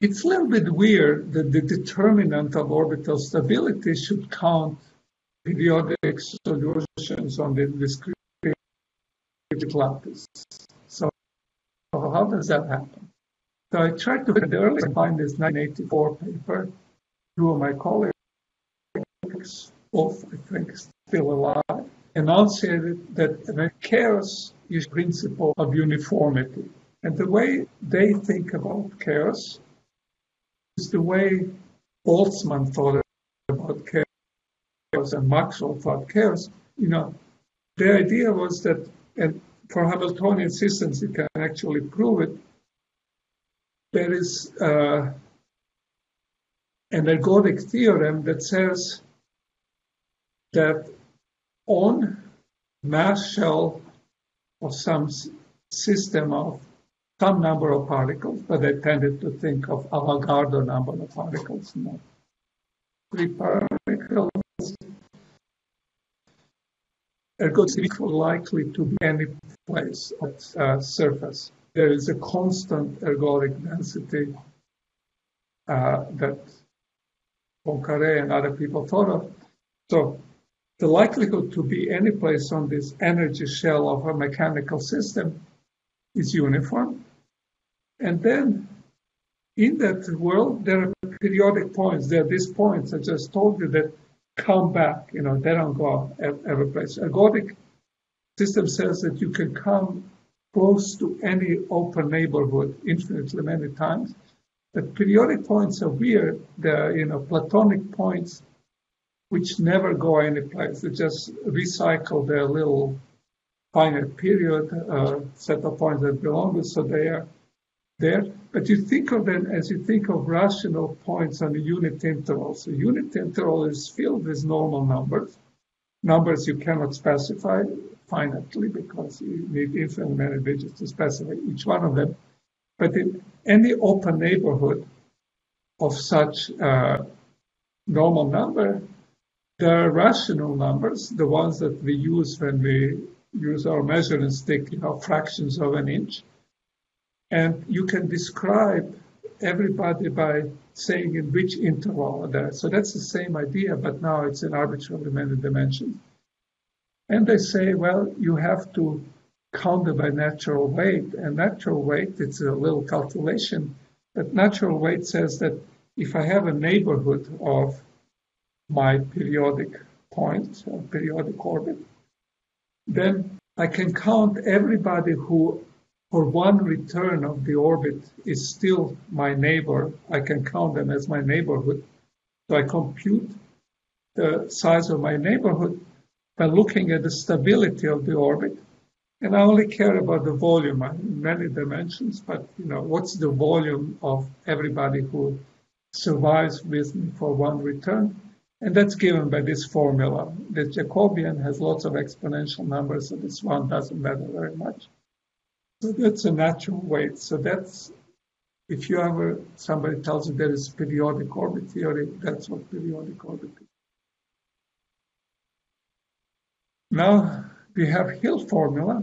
It's a little bit weird that the determinant of orbital stability should count periodic solutions on the discrete lattice. So how does that happen? So I tried to find this 1984 paper. Two of my colleagues, both I think still alive, enunciated that the chaos is principle of uniformity. And the way they think about chaos is the way Boltzmann thought about chaos and Maxwell thought chaos. The idea was that, and for Hamiltonian systems, you can actually prove it, there is an ergodic theorem that says that on mass shell of some system of some number of particles, but I tended to think of Avogadro number of particles, not 3 particles, ergodic is likely to be any place at surface. There is a constant ergodic density that Poincaré and other people thought of. So the likelihood to be any place on this energy shell of a mechanical system is uniform. And then in that world, there are periodic points. There are these points I just told you that come back. They don't go every place. Ergodic system says that you can come close to any open neighborhood infinitely many times. But periodic points are weird. They're, Platonic points which never go anyplace. They just recycle their little finite period set of points that belong to, so they are there. But you think of them as you think of rational points on a unit interval. So unit interval is filled with normal numbers you cannot specify finitely because you need infinite many digits to specify each one of them. But in any open neighborhood of such normal number, there are rational numbers, the ones that we use when we use our measuring stick, fractions of an inch. And you can describe everybody by saying in which interval they're. So that's the same idea, but now it's in arbitrarily many dimensions. And they say, well, you have to count it by natural weight. And natural weight, it's a little calculation, but natural weight says that if I have a neighborhood of my periodic point, or periodic orbit, then I can count everybody who, for one return of the orbit, is still my neighbor. I can count them as my neighborhood. So I compute the size of my neighborhood by looking at the stability of the orbit. And I only care about the volume in many dimensions, but what's the volume of everybody who survives with me for one return? And that's given by this formula. The Jacobian has lots of exponential numbers, so this one doesn't matter very much. So that's a natural weight. So that's, if somebody tells you there is periodic orbit theory, that's what periodic orbit is. Now we have Hill formula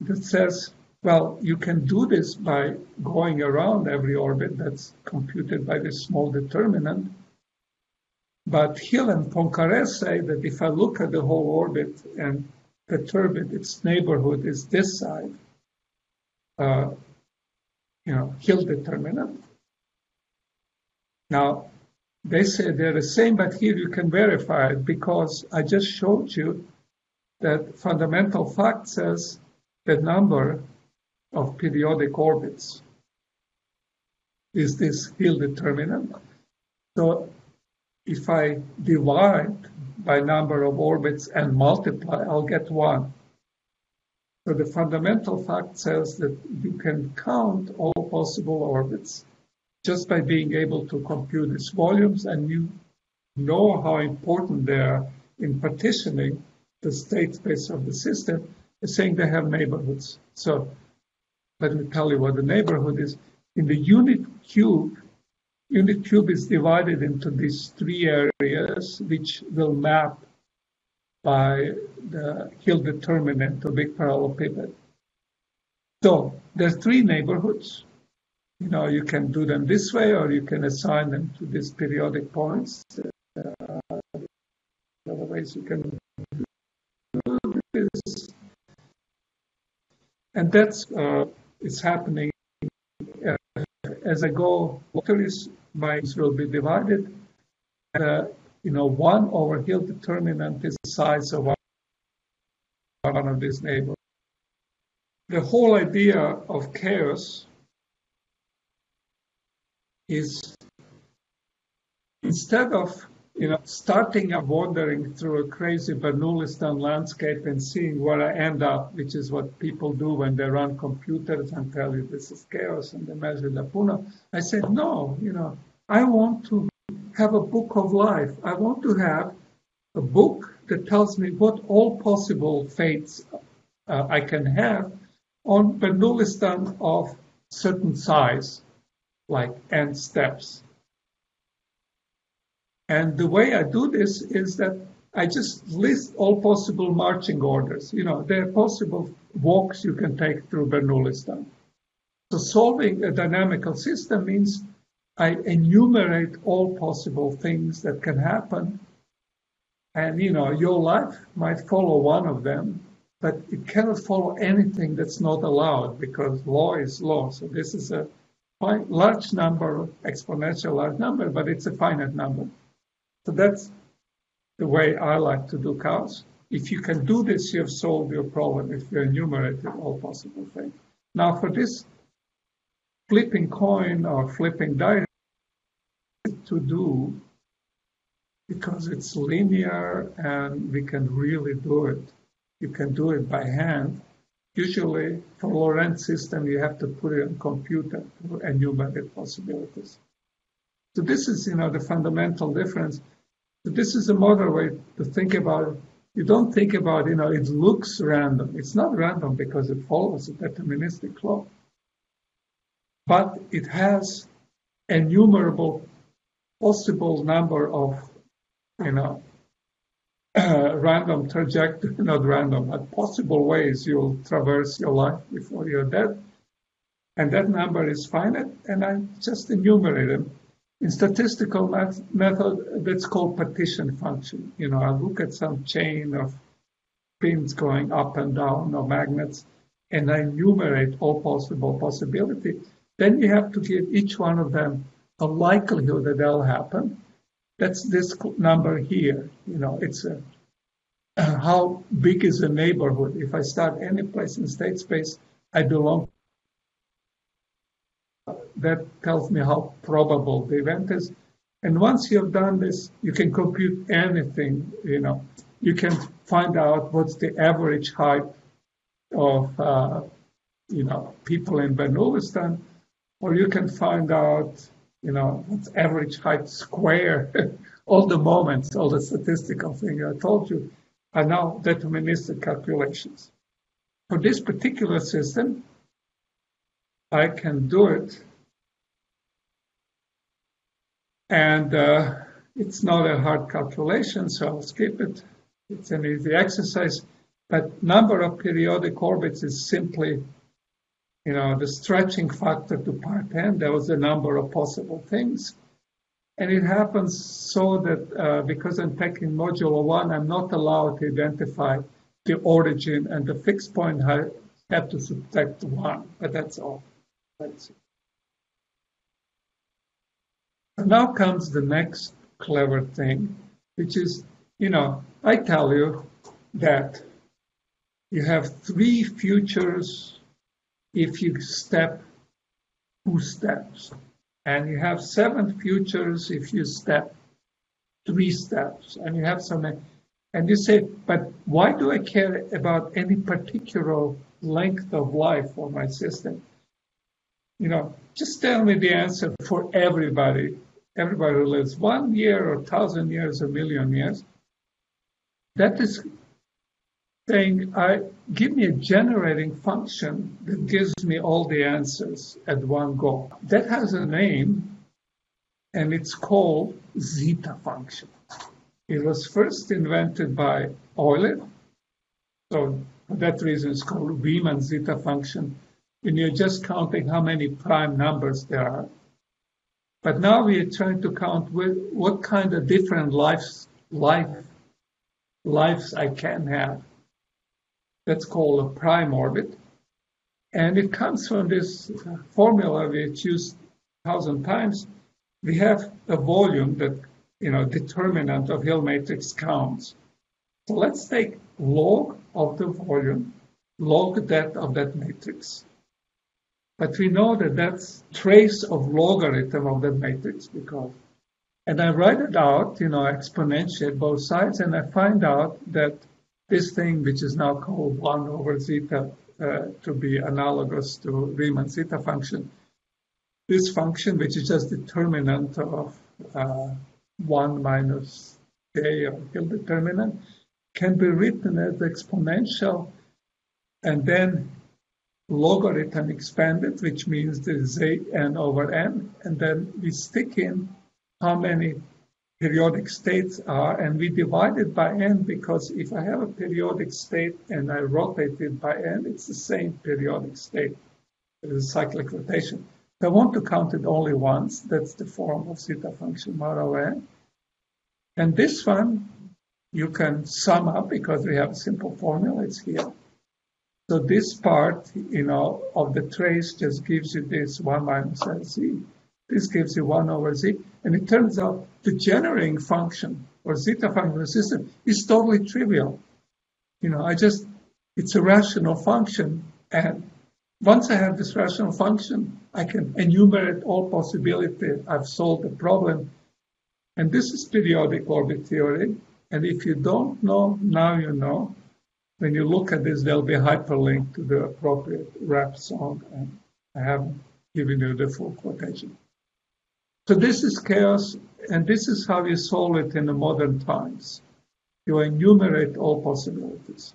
that says, well, you can do this by going around every orbit that's computed by this small determinant. But Hill and Poincaré say that if I look at the whole orbit and perturb it, its neighborhood is this side, Hill determinant. Now, they say they're the same, but here you can verify it because I just showed you that fundamental fact says the number of periodic orbits is this Hill determinant. So if I divide by number of orbits and multiply, I'll get 1. So the fundamental fact says that you can count all possible orbits just by being able to compute these volumes, and you know how important they are in partitioning the state space of the system, saying they have neighborhoods. So let me tell you what the neighborhood is. In the unit cube is divided into these 3 areas, which will map by the Hill determinant to big parallelepiped. So there's 3 neighborhoods. you can do them this way, or you can assign them to these periodic points. Other ways you can do this. And that's it's happening as I go. My will be divided. And, 1 over Hill determinant is the size of one of these neighbors. The whole idea of chaos is, instead of starting and wandering through a crazy Bernoullistan landscape and seeing where I end up, which is what people do when they run computers and tell you this is chaos and they measure Lyapunov, I said, no, I want to have a book of life. I want to have a book that tells me what all possible fates I can have on Bernoullistan of certain size, like n steps. And the way I do this is that I just list all possible marching orders. There are possible walks you can take through Bernoullistan. So solving a dynamical system means I enumerate all possible things that can happen. And, your life might follow one of them, but it cannot follow anything that's not allowed, because law is law. So this is a large number, exponential large number, but it's a finite number. So that's the way I like to do chaos. If you can do this, you have solved your problem if you enumerate all possible things. Now, for this flipping coin or flipping dice to do, because it's linear and we can really do it. You can do it by hand. Usually, for Lorentz system, you have to put it on computer to enumerate possibilities. So this is, the fundamental difference. So this is a modern way to think about it. You don't think about, it looks random. It's not random because it follows a deterministic law. But it has innumerable possible number of, random trajectory, not random, but possible ways you'll traverse your life before you're dead. And that number is finite, and I just enumerate them. In statistical method, that's called partition function. I look at some chain of pins going up and down or magnets, and I enumerate all possible possibility. Then you have to give each one of them a likelihood that they'll happen. That's this number here. It's how big is the neighborhood? If I start any place in state space, I belong. That tells me how probable the event is. And once you have done this, you can compute anything. You can find out what's the average height of people in Bernoullistan, or you can find out what's average height square. All the moments, all the statistical things I told you are now deterministic calculations. For this particular system, I can do it. And it's not a hard calculation, so I'll skip it. It's an easy exercise. But number of periodic orbits is simply, the stretching factor to part n. That was the number of possible things. And it happens so that because I'm taking modulo 1, I'm not allowed to identify the origin and the fixed point. I have to subtract 1, but that's all. That's it. And now comes the next clever thing, which is, I tell you that you have 3 futures if you step 2 steps. And you have 7 futures if you step 3 steps. And you have and you say, but why do I care about any particular length of life for my system? Just tell me the answer for everybody. Everybody who lives 1 year or 1,000 years or 1,000,000 years. That is saying, give me a generating function that gives me all the answers at one go. That has a name, and it's called zeta function. It was first invented by Euler, so for that reason it's called Riemann zeta function. when you're just counting how many prime numbers there are. But now we are trying to count what kind of different lives I can have. That's called a prime orbit. And it comes from this formula we used 1,000 times. We have a volume that, determinant of Hill matrix counts. So let's take log of the volume, log that of that matrix. But we know that that's trace of logarithm of that matrix and I write it out, exponentiate both sides, and I find out that this thing, which is now called 1 over zeta, to be analogous to Riemann zeta function, this function, which is just determinant of 1 minus k, or Hill determinant, can be written as exponential and then logarithm expanded, which means the Zn over n, and then we stick in how many periodic states are, and we divide it by n, because if I have a periodic state and I rotate it by n, it's the same periodic state. It is cyclic rotation. I want to count it only once. That's the form of zeta function mod over n. And this one you can sum up because we have a simple formula. It's here. So this part, of the trace just gives you this 1 minus LZ. This gives you 1 over Z. And it turns out the generating function or zeta function of the system is totally trivial. It's a rational function. And once I have this rational function, I can enumerate all possibilities. I've solved the problem. And this is periodic orbit theory. And if you don't know, now you know. When you look at this, there'll be a hyperlink to the appropriate rap song, and I haven't given you the full quotation. So this is chaos, and this is how you solve it in the modern times. You enumerate all possibilities.